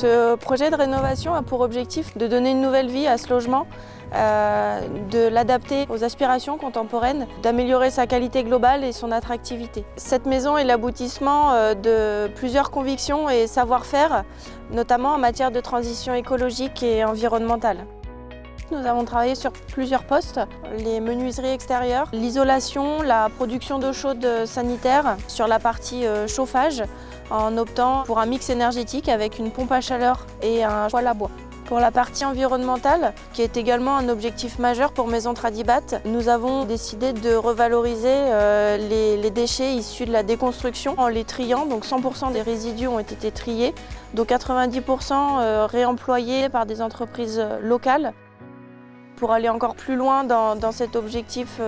Ce projet de rénovation a pour objectif de donner une nouvelle vie à ce logement, de l'adapter aux aspirations contemporaines, d'améliorer sa qualité globale et son attractivité. Cette maison est l'aboutissement de plusieurs convictions et savoir-faire, notamment en matière de transition écologique et environnementale. Nous avons travaillé sur plusieurs postes, les menuiseries extérieures, l'isolation, la production d'eau chaude sanitaire, sur la partie chauffage, en optant pour un mix énergétique avec une pompe à chaleur et un poêle à bois. Pour la partie environnementale, qui est également un objectif majeur pour Maison Tradibat, nous avons décidé de revaloriser les déchets issus de la déconstruction en les triant. Donc 100% des résidus ont été triés, dont 90% réemployés par des entreprises locales. Pour aller encore plus loin dans cet objectif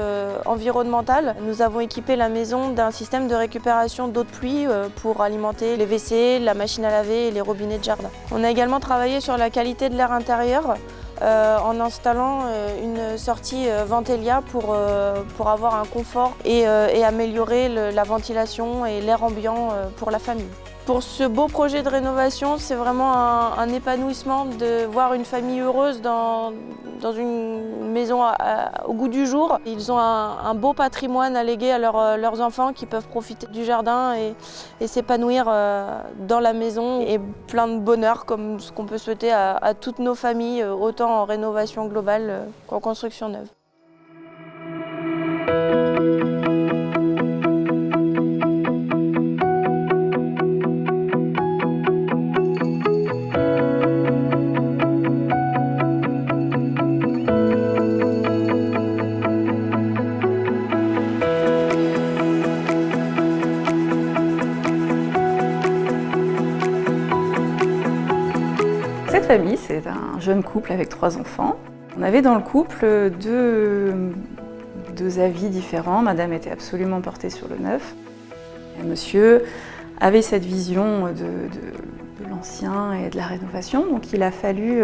environnemental, nous avons équipé la maison d'un système de récupération d'eau de pluie pour alimenter les WC, la machine à laver et les robinets de jardin. On a également travaillé sur la qualité de l'air intérieur en installant une sortie Ventelia pour avoir un confort et améliorer la ventilation et l'air ambiant pour la famille. Pour ce beau projet de rénovation, c'est vraiment un épanouissement de voir une famille heureuse dans une maison au goût du jour. Ils ont un beau patrimoine à léguer à leurs enfants qui peuvent profiter du jardin et s'épanouir dans la maison et plein de bonheur comme ce qu'on peut souhaiter à toutes nos familles, autant en rénovation globale qu'en construction neuve. Cette famille, c'est un jeune couple avec 3 enfants. On avait dans le couple deux avis différents. Madame était absolument portée sur le neuf. Et monsieur avait cette vision de l'ancien et de la rénovation, donc il a fallu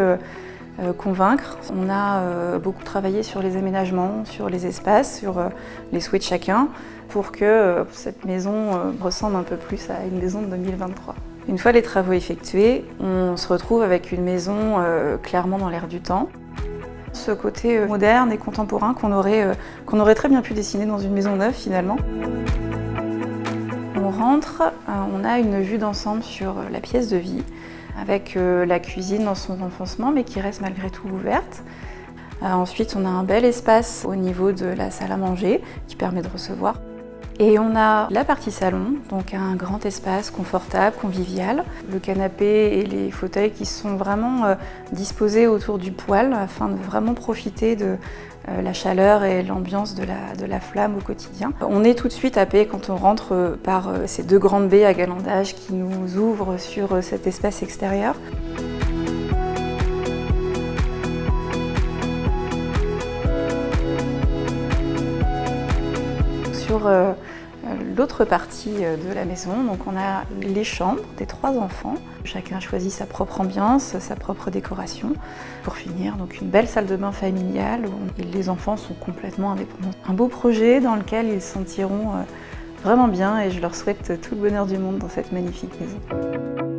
convaincre. On a beaucoup travaillé sur les aménagements, sur les espaces, sur les souhaits de chacun, pour que cette maison ressemble un peu plus à une maison de 2023. Une fois les travaux effectués, on se retrouve avec une maison clairement dans l'air du temps. Ce côté moderne et contemporain qu'on aurait très bien pu dessiner dans une maison neuve finalement. On rentre, on a une vue d'ensemble sur la pièce de vie, avec la cuisine dans son enfoncement mais qui reste malgré tout ouverte. Ensuite, on a un bel espace au niveau de la salle à manger qui permet de recevoir. Et on a la partie salon, donc un grand espace confortable, convivial. Le canapé et les fauteuils qui sont vraiment disposés autour du poêle afin de vraiment profiter de la chaleur et l'ambiance de la flamme au quotidien. On est tout de suite happé quand on rentre par ces 2 grandes baies à galandage qui nous ouvrent sur cet espace extérieur. Sur l'autre partie de la maison, donc on a les chambres des 3 enfants. Chacun choisit sa propre ambiance, sa propre décoration. Pour finir, donc une belle salle de bain familiale où les enfants sont complètement indépendants. Un beau projet dans lequel ils se sentiront vraiment bien et je leur souhaite tout le bonheur du monde dans cette magnifique maison.